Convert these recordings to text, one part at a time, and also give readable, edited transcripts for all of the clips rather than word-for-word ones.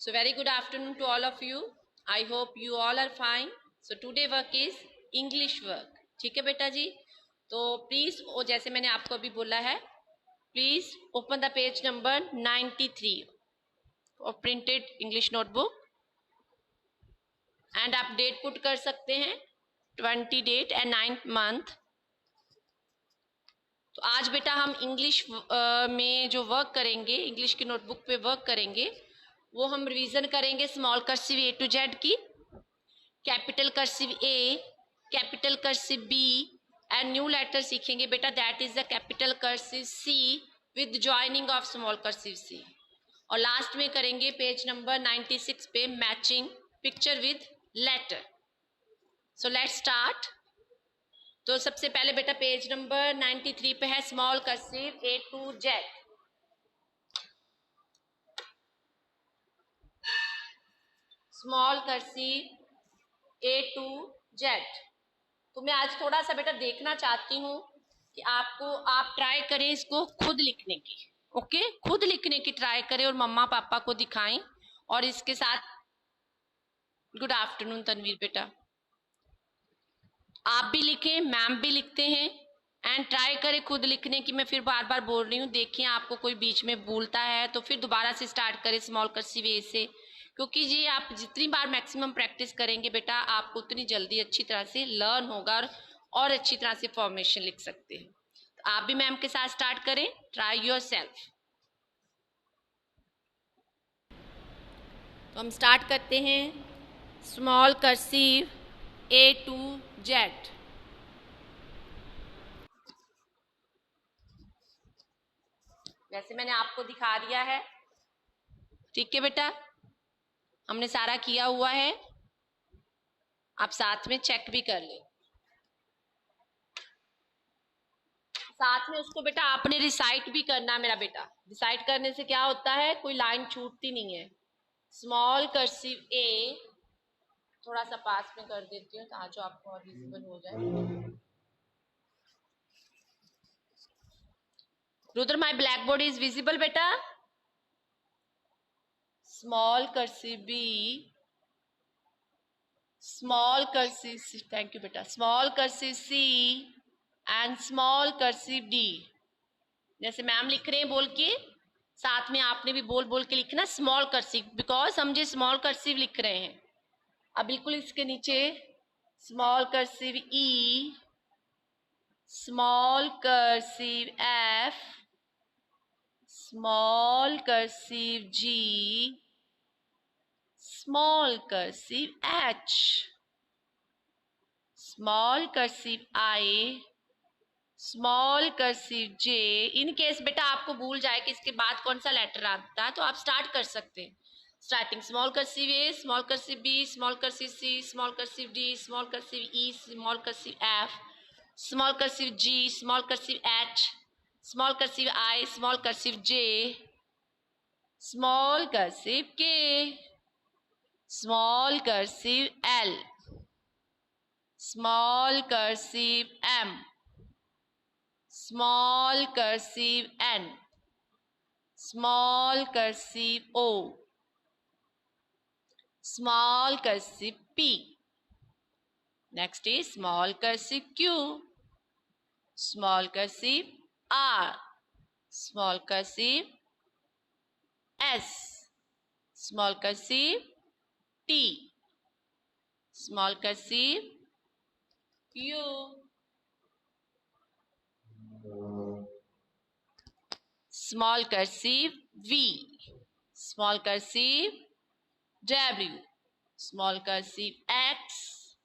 So very good afternoon to all of you. I hope you all are fine. So today work is English work. ठीक है बेटा जी. तो please वो जैसे मैंने आपको अभी बोला है, please open the page number 93 और प्रिंटेड इंग्लिश नोटबुक एंड आप डेट पुट कर सकते हैं 20 डेट एंड 9th मंथ. तो आज बेटा हम इंग्लिश में जो वर्क करेंगे, इंग्लिश की नोटबुक पे वर्क करेंगे, वो हम रिवीजन करेंगे small cursive A to Z की, capital cursive A, capital cursive B and new letter सीखेंगे बेटा, that is the capital cursive C with joining of small cursive C. और लास्ट में करेंगे पेज नंबर 96 पे matching picture with letter. So let's start. तो सबसे पहले बेटा पेज नंबर 93 पे है small cursive A to Z. Small cursive A to Z. तो मैं आज थोड़ा सा बेटा देखना चाहती हूँ कि आप ट्राई करें इसको खुद लिखने की. ओके, खुद लिखने की ट्राई करें और मम्मा पापा को दिखाएं. और इसके साथ गुड आफ्टरनून तनवीर बेटा, आप भी लिखें, मैम भी लिखते हैं एंड ट्राई करें खुद लिखने की. मैं फिर बार बार बोल रही हूँ, देखिए आपको कोई बीच में भूलता है तो फिर दोबारा से स्टार्ट करें स्मॉल कर्सिव ए से, क्योंकि ये आप जितनी बार मैक्सिमम प्रैक्टिस करेंगे बेटा, आपको उतनी जल्दी अच्छी तरह से लर्न होगा और अच्छी तरह से फॉर्मेशन लिख सकते हैं. तो आप भी मैम के साथ स्टार्ट करें, ट्राई योरसेल्फ. तो हम स्टार्ट करते हैं small cursive A to Z. वैसे मैंने आपको दिखा दिया है, ठीक है बेटा, हमने सारा किया हुआ है. आप साथ में चेक भी कर ले. साथ में उसको बेटा आपने रिसाइट भी करना है मेरा बेटा. रिसाइट करने से क्या होता है, कोई लाइन छूटती नहीं है. स्मॉल कर्सिव ए थोड़ा सा पास में कर देती हूँ ताकि आपको और विजिबल हो जाए. Rudra, my black board is visible बेटा. Small cursive B, small cursive C, thank you बेटा, small cursive C and small cursive D. जैसे मैम लिख रहे हैं बोल के, साथ में आपने भी बोल बोल के लिखना स्मॉल कर्सिव, बिकॉज हम जो स्मॉल कर्सिव लिख रहे हैं. अब बिल्कुल इसके नीचे small cursive E, small cursive F, small cursive G, small cursive H, small cursive I, small cursive J. In case बेटा आपको भूल जाए कि इसके बाद कौन सा लेटर आता है तो आप स्टार्ट कर सकते हैं. Starting small cursive A, small cursive B, small cursive C, small cursive D, small cursive E, small cursive F, small cursive G, small cursive H, small cursive I, small cursive J, small cursive K, small cursive L, small cursive M, small cursive N, small cursive O, small cursive P. Next is small cursive Q, small cursive R, small cursive S, small cursive T, small cursive U, small cursive V, small cursive W, small cursive X,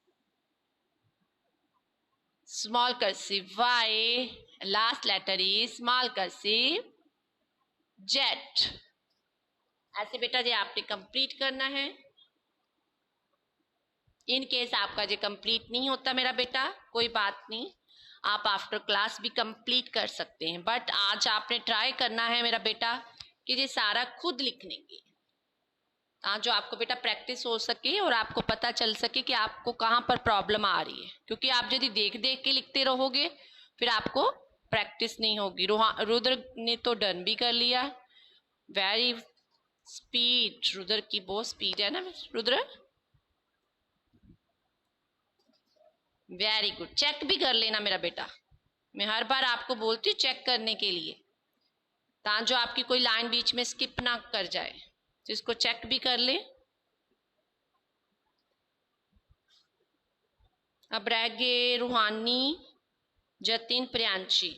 small cursive Y, last letter is small cursive Z. ऐसे बेटा जी आपने complete करना है. In case आपका जो complete नहीं होता मेरा बेटा, कोई बात नहीं, आप आफ्टर क्लास भी कंप्लीट कर सकते हैं. बट आज आपने ट्राई करना है मेरा बेटा कि ये सारा खुद लिखने की, जो आपको बेटा प्रैक्टिस हो सके और आपको पता चल सके कि आपको कहाँ पर प्रॉब्लम आ रही है. क्योंकि आप यदि देख देख के लिखते रहोगे फिर आपको प्रैक्टिस नहीं होगी. रुद्र ने तो डन भी कर लिया, वेरी स्पीड, रुद्र की बहुत स्पीड है ना रुद्र। वेरी गुड, चेक भी कर लेना मेरा बेटा, मैं हर बार आपको बोलती हूँ चेक करने के लिए, ताकि जो आपकी कोई लाइन बीच में स्किप ना कर जाए, तो इसको चेक भी कर ले। अब रह गए रूहानी, जतिन, प्रियांशी।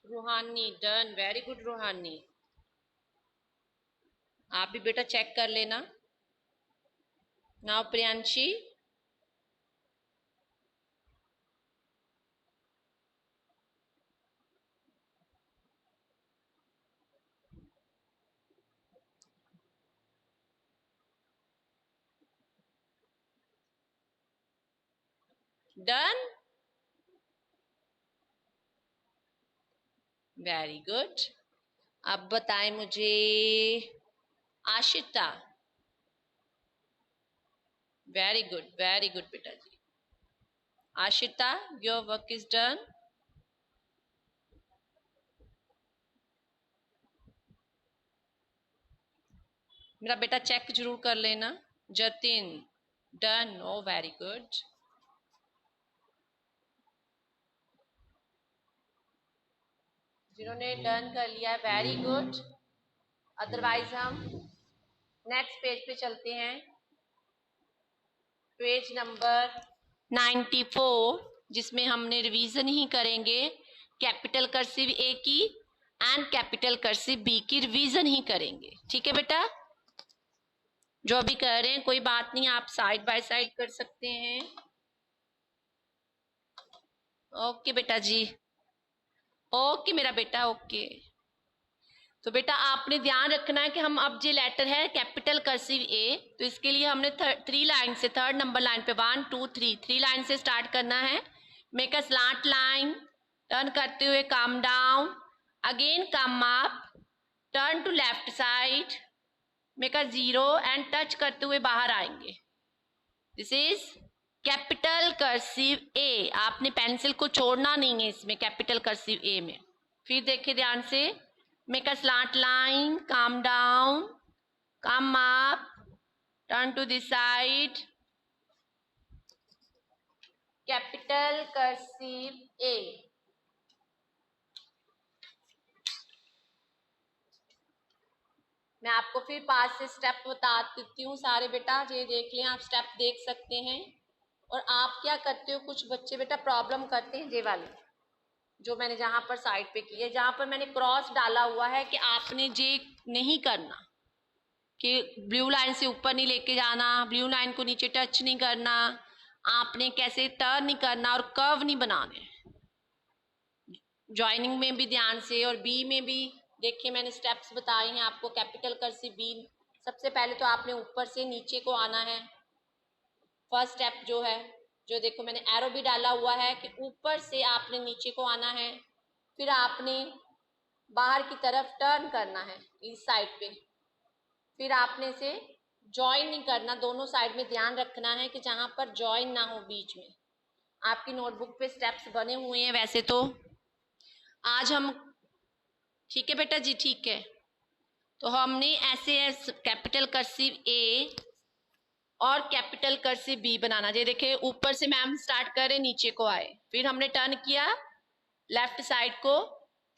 रूहानी डन, वेरी गुड रूहानी। आप भी बेटा चेक कर लेना। Now Priyanshi. Done, very good. अब बताएं मुझे आशिता। वेरी गुड बेटा जी। Ashita, your work is done. मेरा बेटा चेक जरूर कर लेना। Jatin done, oh very good. जिन्होंने डन कर लिया वेरी गुड। अदरवाइज हम नेक्स्ट पेज पे चलते हैं, पेज नंबर 94, जिसमें हमने रिवीजन ही करेंगे, कैपिटल कर्सिव ए की एंड कैपिटल कर्सिव बी की रिवीजन ही करेंगे। ठीक है बेटा, जो अभी कर रहे हैं कोई बात नहीं, आप साइड बाय साइड कर सकते हैं। ओके बेटा जी, ओके मेरा बेटा, ओके। तो बेटा आपने ध्यान रखना है कि हम अब जो लेटर है कैपिटल कर्सिव ए, तो इसके लिए हमने 3 लाइन से, 3rd नंबर लाइन पे 1 2 3 लाइन से स्टार्ट करना है। Make a slant line, turn करते हुए come down, again come up, turn to left side, make a 0 and touch करते हुए बाहर आएंगे। This is capital cursive A. आपने पेंसिल को छोड़ना नहीं है इसमें, कैपिटल कर्सिव ए में। फिर देखिए ध्यान से, make a slant line, come down, come up, turn to this side, capital cursive A। मैं आपको फिर 5 से स्टेप बता देती हूँ सारे बेटा, ये देख लें, आप स्टेप देख सकते हैं। और आप क्या करते हो, कुछ बच्चे बेटा प्रॉब्लम करते हैं ये वाली, जो मैंने जहां पर साइड पे की है, जहां पर मैंने क्रॉस डाला हुआ है कि आपने ये नहीं करना, कि ब्लू लाइन से ऊपर नहीं लेके जाना, ब्लू लाइन को नीचे टच नहीं करना, आपने कैसे टर्न नहीं करना और कर्व नहीं बनाने। ज्वाइनिंग में भी ध्यान से, और बी में भी देखिए मैंने स्टेप्स बताए हैं आपको। कैपिटल कर्सिव बी, सबसे पहले तो आपने ऊपर से नीचे को आना है। फर्स्ट स्टेप जो है, जो देखो मैंने एरो भी डाला हुआ है कि ऊपर से आपने नीचे को आना है, फिर आपने बाहर की तरफ टर्न करना है इस साइड पे, फिर आपने से ज्वाइन नहीं करना, दोनों साइड में ध्यान रखना है कि जहां पर ज्वाइन ना हो बीच में। आपकी नोटबुक पे स्टेप्स बने हुए हैं वैसे तो। आज हम, ठीक है बेटा जी, ठीक है, तो हमने ऐसे कैपिटल कर्सिव ए और कैपिटल कर्सिव बी बनाना। ये देखिए ऊपर से मैम स्टार्ट करें, नीचे को आए, फिर हमने टर्न किया लेफ्ट साइड को,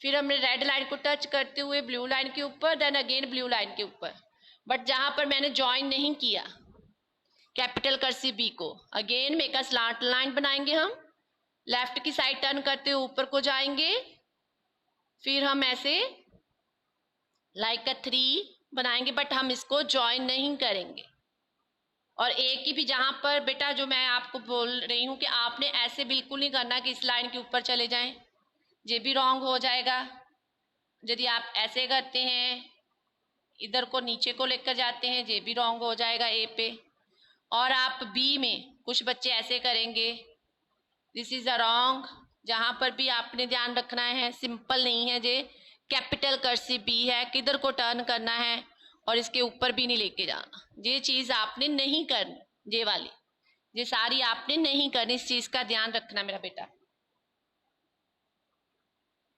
फिर हमने रेड लाइन को टच करते हुए ब्लू लाइन के ऊपर, देन अगेन ब्लू लाइन के ऊपर। बट जहां पर मैंने ज्वाइन नहीं किया कैपिटल कर्सिव बी को, again make a slant line बनाएंगे हम, लेफ्ट की साइड टर्न करते हुए ऊपर को जाएंगे, फिर हम ऐसे लाइक अ 3 बनाएंगे, बट हम इसको ज्वाइन नहीं करेंगे। और एक ही भी जहां पर बेटा, जो मैं आपको बोल रही हूं कि आपने ऐसे बिल्कुल नहीं करना कि इस लाइन के ऊपर चले जाएं, ये भी रॉन्ग हो जाएगा। यदि आप ऐसे करते हैं, इधर को नीचे को लेकर जाते हैं, ये भी रॉन्ग हो जाएगा ए पे। और आप बी में कुछ बच्चे ऐसे करेंगे, दिस इज अ रॉन्ग, जहां पर भी आपने ध्यान रखना है, सिंपल नहीं है जे, कैपिटल कर्सिव बी है, किधर को टर्न करना है और इसके ऊपर भी नहीं लेके जाना, ये चीज आपने नहीं करनी, ये वाली ये सारी आपने नहीं करनी, इस चीज का ध्यान रखना मेरा बेटा।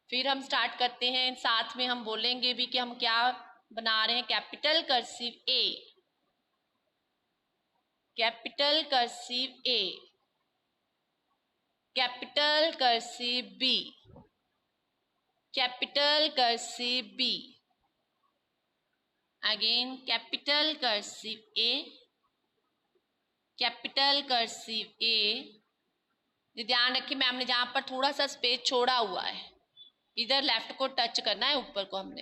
फिर हम स्टार्ट करते हैं, साथ में हम बोलेंगे भी कि हम क्या बना रहे हैं। Capital cursive A, capital cursive A, capital cursive B, capital cursive B, again capital cursive A, capital cursive A. ध्यान रखिए मैम ने जहां पर थोड़ा सा स्पेस छोड़ा हुआ है, इधर लेफ्ट को टच करना है, ऊपर को हमने।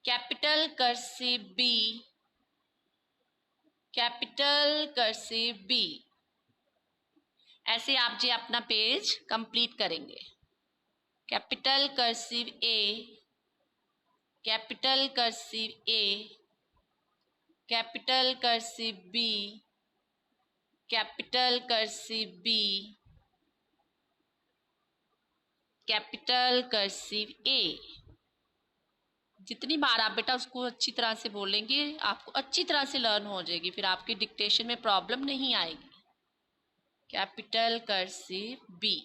Capital cursive B, capital cursive B. ऐसे आप जी अपना पेज कंप्लीट करेंगे। Capital cursive A, capital cursive A, capital cursive B, capital cursive B, capital cursive A. जितनी बार आप बेटा उसको अच्छी तरह से बोलेंगे, आपको अच्छी तरह से लर्न हो जाएगी, फिर आपकी डिक्टेशन में प्रॉब्लम नहीं आएगी। Capital cursive B.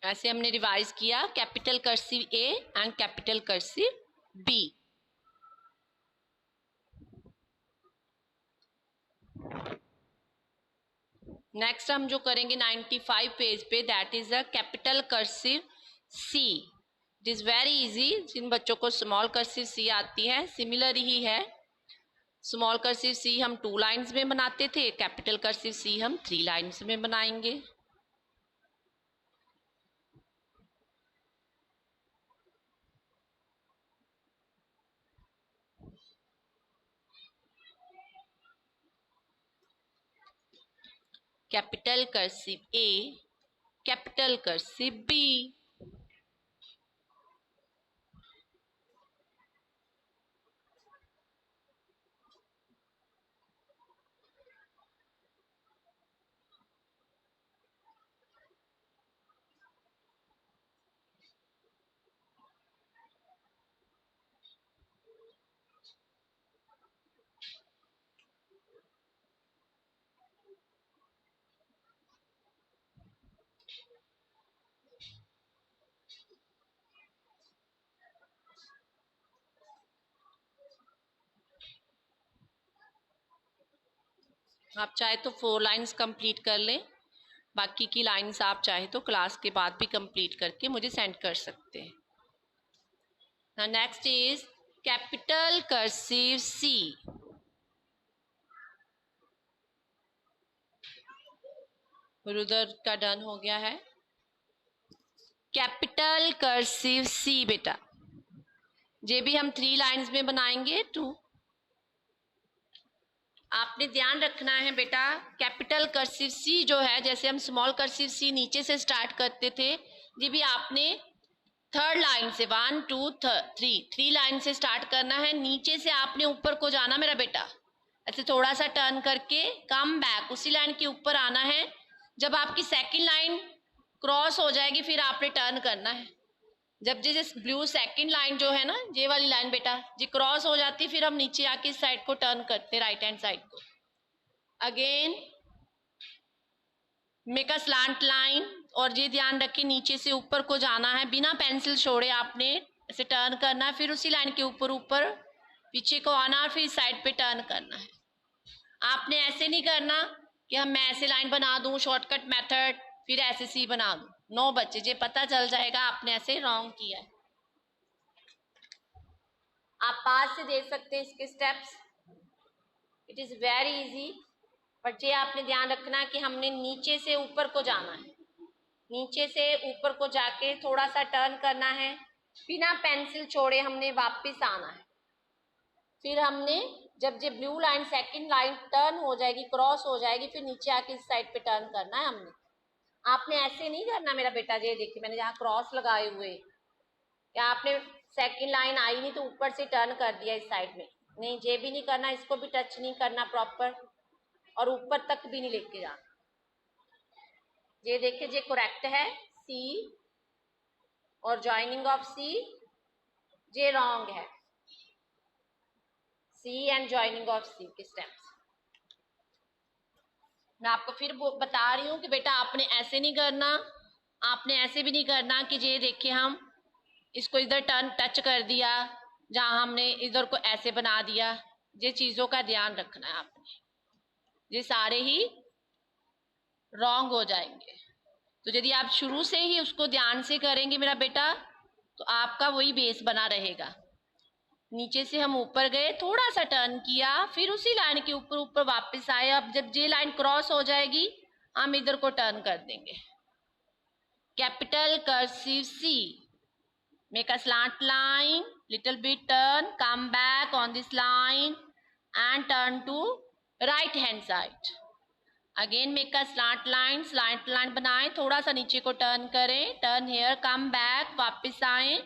ऐसे हमने रिवाइज किया, capital cursive A and capital cursive B. Next हम जो करेंगे 95 पेज पे, that is a capital cursive C. It is very easy, जिन बच्चों को स्मॉल कर्सिव सी आती है सिमिलर ही है। स्मॉल कर्सिव सी हम 2 लाइन्स में बनाते थे, कैपिटल कर्सिव सी हम 3 लाइन्स में बनाएंगे। Capital cursive A, capital cursive B. आप चाहे तो 4 लाइन्स कंप्लीट कर लें, बाकी की लाइन्स आप चाहे तो क्लास के बाद भी कंप्लीट करके मुझे सेंड कर सकते हैं। नेक्स्ट इज कैपिटल कर्सिव सी। रुदर का डन हो गया है। कैपिटल कर्सिव सी बेटा, ये भी हम 3 लाइन्स में बनाएंगे 2। आपने ध्यान रखना है बेटा, कैपिटल कर्सिव सी जो है, जैसे हम स्मॉल कर्सिव सी नीचे से स्टार्ट करते थे, ये भी आपने 3rd लाइन से 1 2 3 लाइन से स्टार्ट करना है। नीचे से आपने ऊपर को जाना मेरा बेटा, ऐसे थोड़ा सा टर्न करके कम बैक उसी लाइन के ऊपर आना है। जब आपकी 2nd लाइन क्रॉस हो जाएगी फिर आपने टर्न करना है। जब जैसे ब्लू 2nd लाइन जो है ना, ये वाली लाइन बेटा जी क्रॉस हो जाती, फिर हम नीचे आके इस साइड को टर्न करते, राइट हैंड साइड को। Again make a slant line, और ये ध्यान रखिए नीचे से ऊपर को जाना है, बिना पेंसिल छोड़े आपने ऐसे टर्न करना है, फिर उसी लाइन के ऊपर ऊपर पीछे को आना और फिर इस साइड पे टर्न करना है। आपने ऐसे नहीं करना कि हम मैं ऐसे लाइन बना दूं शॉर्टकट मेथड फिर ऐसे सी बना दूं। नो बच्चे, ये पता चल जाएगा आपने ऐसे रॉन्ग किया है। आप पास से देख सकते हैं इसके steps, it is very easy. But ये आपने ध्यान रखना कि हमने नीचे से ऊपर को जाना है, नीचे से ऊपर को जाके थोड़ा सा टर्न करना है, बिना पेंसिल छोड़े हमने वापस आना है। फिर हमने जब ये blue line 2nd line turn हो जाएगी, क्रॉस हो जाएगी, फिर नीचे आके इस साइड पे टर्न करना है हमने। आपने ऐसे नहीं करना मेरा बेटा। ये देखिए मैंने जहाँ क्रॉस लगाए हुए, या आपने सेकंड लाइन आई नहीं तो ऊपर से टर्न कर दिया इस साइड में, नहीं ये भी नहीं करना, इसको भी टच नहीं करना प्रॉपर, और ऊपर तक भी नहीं लेके जाना। ये देखिए ये करेक्ट है सी, और ज्वाइनिंग ऑफ सी ये रॉन्ग है। सी एंड ज्वाइनिंग ऑफ सी के स्टेप्स मैं आपको फिर बता रही हूँ कि बेटा आपने ऐसे नहीं करना, आपने ऐसे भी नहीं करना कि ये देखिए हम इसको इधर टर्न टच कर दिया, जहां हमने इधर को ऐसे बना दिया। ये चीजों का ध्यान रखना है आपने, ये सारे ही रॉन्ग हो जाएंगे। तो यदि आप शुरू से ही उसको ध्यान से करेंगे मेरा बेटा, तो आपका वही बेस बना रहेगा। नीचे से हम ऊपर गए, थोड़ा सा टर्न किया, फिर उसी लाइन के ऊपर ऊपर वापस आए। अब जब ये लाइन क्रॉस हो जाएगी हम इधर को टर्न कर देंगे। Capital cursive C, make a slant line, little bit turn, come back on this line and turn to right hand side. Again make a slant line बनाएं, थोड़ा सा नीचे को टर्न करें, turn here, come back, वापस आए।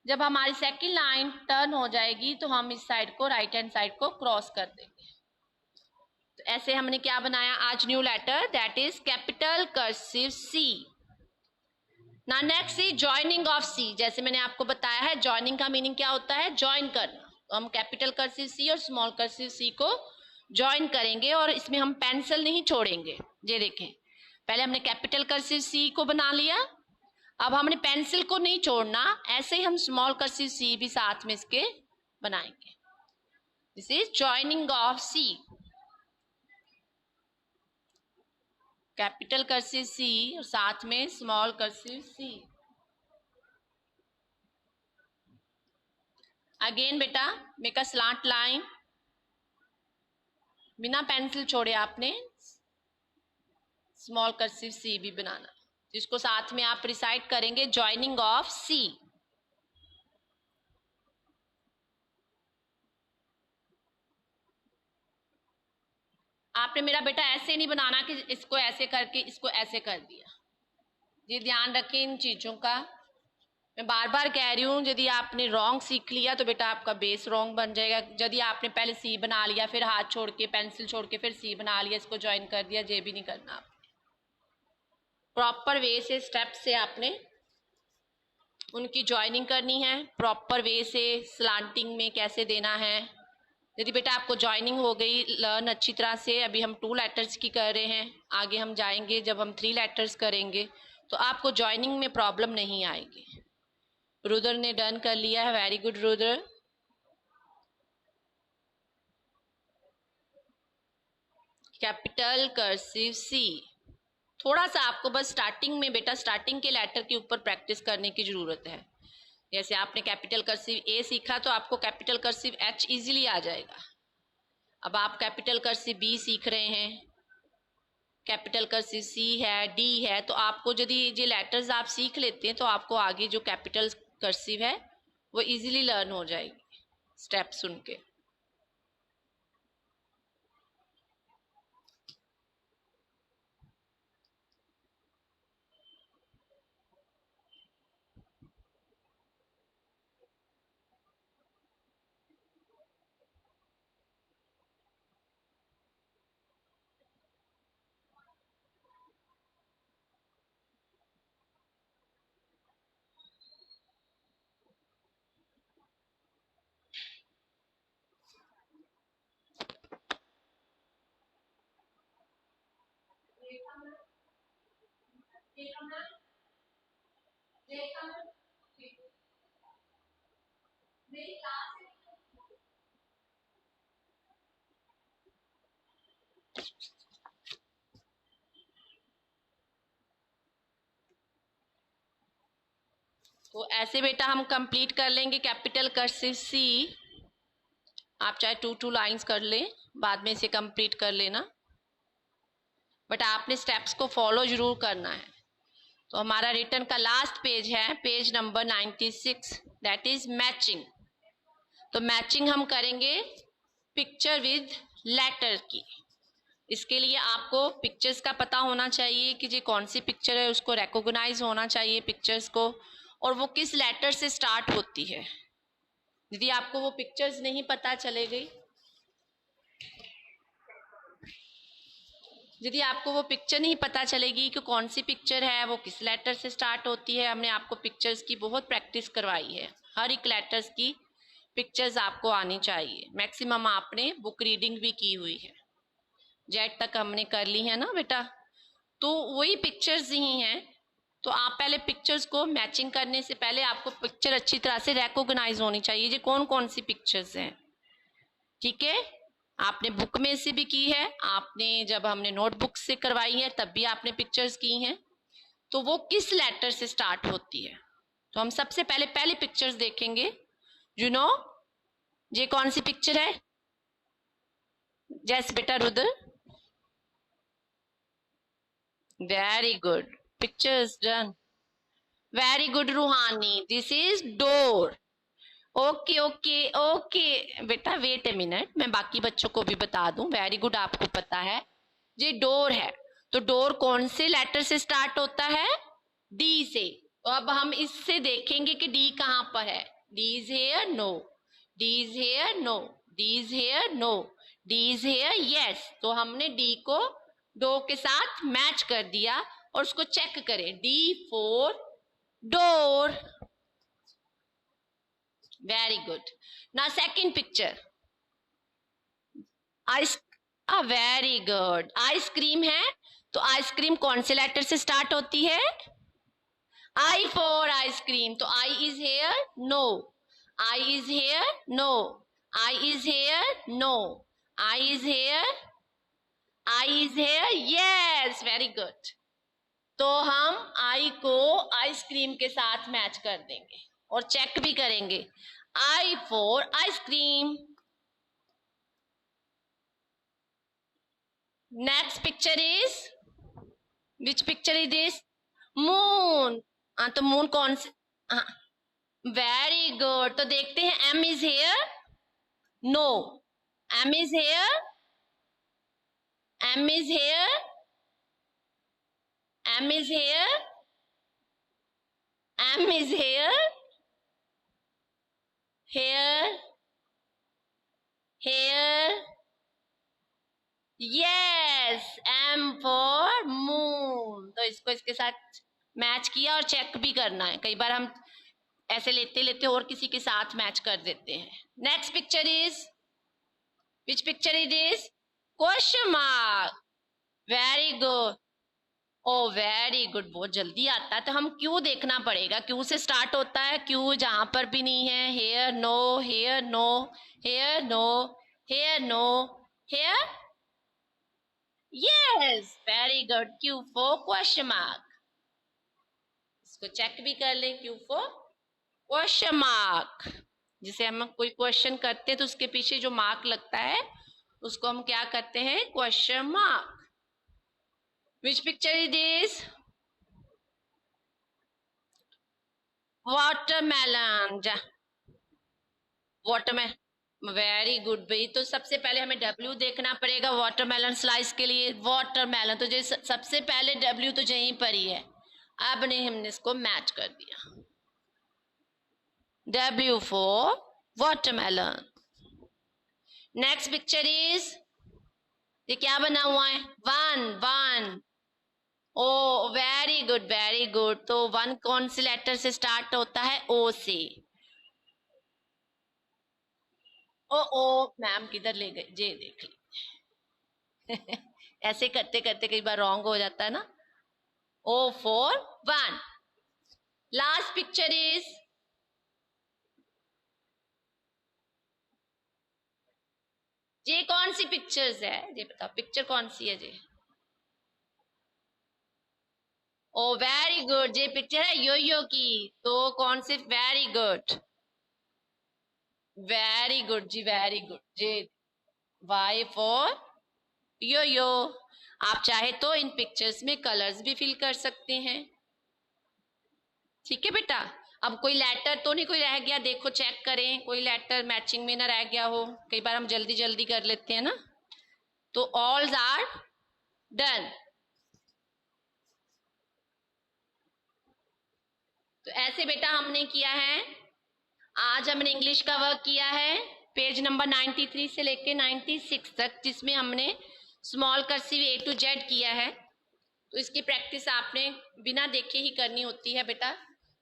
जब हमारी सेकंड लाइन टर्न हो जाएगी तो हम इस साइड को, राइट हैंड साइड को क्रॉस कर देंगे। तो ऐसे हमने क्या बनाया आज new letter, that is capital cursive C. ना next is joining of C. जैसे मैंने आपको बताया है ज्वाइनिंग का मीनिंग क्या होता है, ज्वाइन करना। तो हम कैपिटल कर्सिव सी और स्मॉल कर्सिव सी को ज्वाइन करेंगे, और इसमें हम पेंसिल नहीं छोड़ेंगे। ये देखें पहले हमने कैपिटल कर्सिव सी को बना लिया, अब हमने पेंसिल को नहीं छोड़ना, ऐसे ही हम स्मॉल कर्सिव सी भी साथ में इसके बनाएंगे। This is joining of C, capital cursive C और साथ में स्मॉल कर्सिव सी। अगेन बेटा मेक अ स्लांट लाइन, बिना पेंसिल छोड़े आपने स्मॉल कर्सिव सी भी बनाना, जिसको साथ में आप रिसाइट करेंगे ज्वाइनिंग ऑफ सी। आपने मेरा बेटा ऐसे नहीं बनाना कि इसको ऐसे करके इसको ऐसे कर दिया। ये ध्यान रखें इन चीजों का, मैं बार बार कह रही हूँ। यदि आपने रॉन्ग सीख लिया तो बेटा आपका बेस रॉन्ग बन जाएगा। यदि आपने पहले सी बना लिया, फिर हाथ छोड़ के पेंसिल छोड़ के फिर सी बना लिया, इसको ज्वाइन कर दिया, ये भी नहीं करना। आपने प्रॉपर वे से स्टेप से आपने उनकी ज्वाइनिंग करनी है, प्रॉपर वे से स्लांटिंग में कैसे देना है। यदि बेटा आपको ज्वाइनिंग हो गई लर्न अच्छी तरह से, अभी हम 2 लेटर्स की कर रहे हैं, आगे हम जाएंगे जब हम 3 लेटर्स करेंगे तो आपको ज्वाइनिंग में प्रॉब्लम नहीं आएगी। रुद्र ने डन कर लिया है, very good Rudra. Capital cursive C, थोड़ा सा आपको बस स्टार्टिंग में बेटा स्टार्टिंग के लेटर के ऊपर प्रैक्टिस करने की जरूरत है। जैसे आपने कैपिटल कर्सिव ए सीखा तो आपको कैपिटल कर्सिव एच इजीली आ जाएगा। अब आप कैपिटल कर्सिव बी सीख रहे हैं, कैपिटल कर्सिव सी है, डी है, तो आपको यदि ये लेटर्स आप सीख लेते हैं तो आपको आगे जो कैपिटल कर्सिव है वो इजीली लर्न हो जाएगी स्टेप सुन के। तो ऐसे बेटा हम कंप्लीट कर लेंगे कैपिटल कर्सिव सी। आप चाहे 2 लाइंस कर लें, बाद में इसे कंप्लीट कर लेना, बट आपने स्टेप्स को फॉलो जरूर करना है। तो हमारा रिटर्न का लास्ट पेज है, page number 96, that is matching. तो मैचिंग हम करेंगे पिक्चर विद लेटर की। इसके लिए आपको पिक्चर्स का पता होना चाहिए कि ये कौन सी पिक्चर है, उसको रिकॉग्नाइज होना चाहिए पिक्चर्स को, और वो किस लेटर से स्टार्ट होती है। यदि आपको वो पिक्चर्स नहीं पता चलेगी, यदि आपको वो पिक्चर नहीं पता चलेगी कि कौन सी पिक्चर है, वो किस लेटर से स्टार्ट होती है, हमने आपको पिक्चर्स की बहुत प्रैक्टिस करवाई है, हर एक लेटर्स की पिक्चर्स आपको आनी चाहिए। मैक्सिमम आपने बुक रीडिंग भी की हुई है, जेड तक हमने कर ली है ना बेटा, तो वही पिक्चर्स ही हैं। तो आप पहले पिक्चर्स को मैचिंग करने से पहले आपको पिक्चर अच्छी तरह से रिकॉग्नाइज होनी चाहिए, ये कौन कौन सी पिक्चर्स हैं। ठीक है, आपने बुक में से भी की है, आपने जब हमने नोटबुक से करवाई है तब भी आपने पिक्चर्स की हैं, तो वो किस लेटर से स्टार्ट होती है। तो हम सबसे पहले पहली पिक्चर्स देखेंगे। यू नो ये कौन सी पिक्चर है? जैस बेटा Rudra, very good, pictures done, very good Ruhani, this is door. Okay okay okay बेटा, वेट ए मिनट, मैं बाकी बच्चों को भी बता दूं। वेरी गुड, आपको पता है ये डोर है, तो डोर कौन से लेटर से स्टार्ट होता है? डी से। तो अब हम इससे देखेंगे कि डी कहां पर है। D is here, no, D is here, no, D is here, no, D is here, yes. तो हमने डी को डो के साथ मैच कर दिया और उसको चेक करें। D for door, very good. Now second picture, ice, very good, ice cream है, तो आइसक्रीम कौन से लेटर से स्टार्ट होती है? आई फॉर आइसक्रीम, तो I is here, no, I is here, no, I is here, no, I is here, I is here, yes, very good. तो हम आई को आइसक्रीम के साथ मैच कर देंगे और चेक भी करेंगे। I for ice cream. Next picture is, which picture is this? Moon. तो मून कौन से? वेरी गुड, तो देखते हैं M is here, no, M is here, M is here, M is here, M is here, here, here, yes, M for moon. तो इसको इसके साथ मैच किया और चेक भी करना है, कई बार हम ऐसे लेते लेते और किसी के साथ मैच कर देते हैं। Next picture is, which picture is this? Question mark, very good, oh very good, बहुत जल्दी आता है। तो हम क्यू देखना पड़ेगा, क्यू से स्टार्ट होता है, क्यू जहां पर भी नहीं है, here no, here no, here no, here no, here, yes, very good, Q for question mark. इसको चेक भी कर लें, क्यू फॉर क्वेश्चन मार्क। जिसे हम कोई क्वेश्चन करते हैं तो उसके पीछे जो मार्क लगता है उसको हम क्या करते हैं? Question mark. Which picture is this? Watermelon, watermelon, very good भाई। तो सबसे पहले हमें डब्ल्यू देखना पड़ेगा वाटरमेलन स्लाइस के लिए, वाटरमेलन, तो जो सबसे पहले डब्ल्यू तो यहीं पर ही है। अब नहीं, हमने इसको मैच कर दिया, W for watermelon. Next picture is, ये क्या बना हुआ है? वन, वन, ओ वेरी गुड, वेरी गुड। तो वन कौन से लेटर से स्टार्ट होता है? ओ से। ओ मैम किधर ले गए? जे देख ली ऐसे करते करते कई बार रॉन्ग हो जाता है ना। O for one. Last picture is, ये कौन सी पिक्चर्स है? ये बताओ, पिक्चर कौन सी है? ये, ओ वेरी गुड, ये पिक्चर है यो यो की। तो कौन सी? वेरी गुड, वेरी गुड जी, very good. J Y for yo yo. आप चाहे तो इन पिक्चर्स में कलर्स भी फिल कर सकते हैं। ठीक है बेटा, अब कोई लेटर तो नहीं कोई रह गया? देखो चेक करें, कोई लेटर मैचिंग में ना रह गया हो। कई बार हम जल्दी जल्दी कर लेते हैं ना। तो ऑल्स आर डन। तो ऐसे बेटा हमने किया है, आज हमने इंग्लिश का वर्क किया है पेज नंबर 93 से लेके 96 तक, जिसमें हमने small cursive A to Z किया है। तो इसकी प्रैक्टिस आपने बिना देखे ही करनी होती है बेटा।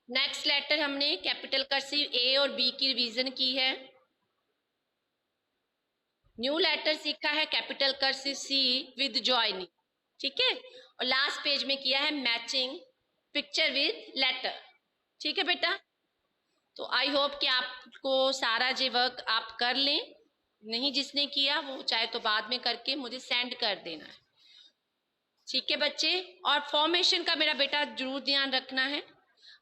नेक्स्ट लेटर हमने कैपिटल कर्सिव ए और बी की रिवीजन की है। न्यू लेटर सीखा है capital cursive C with joining, ठीक है। और लास्ट पेज में किया है मैचिंग पिक्चर विद लेटर, ठीक है बेटा। तो आई होप कि आपको सारा जे वर्क आप कर लें। नहीं जिसने किया वो चाहे तो बाद में करके मुझे सेंड कर देना है, ठीक है बच्चे। और फॉर्मेशन का मेरा बेटा जरूर ध्यान रखना है।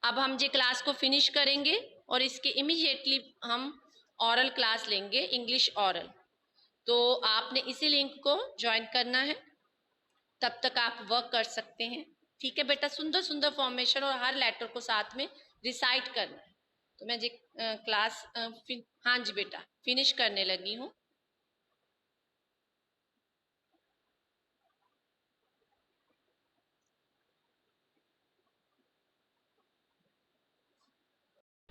अब हम जे क्लास को फिनिश करेंगे और इसके इमीडिएटली हम ऑरल क्लास लेंगे, इंग्लिश ऑरल। तो आपने इसी लिंक को ज्वाइन करना है, तब तक आप वर्क कर सकते हैं, ठीक है बेटा। सुंदर सुंदर फॉर्मेशन और हर लेटर को साथ में रिसाइट करना है। तो मैं जी क्लास हाँ जी बेटा फिनिश करने लगी हूँ।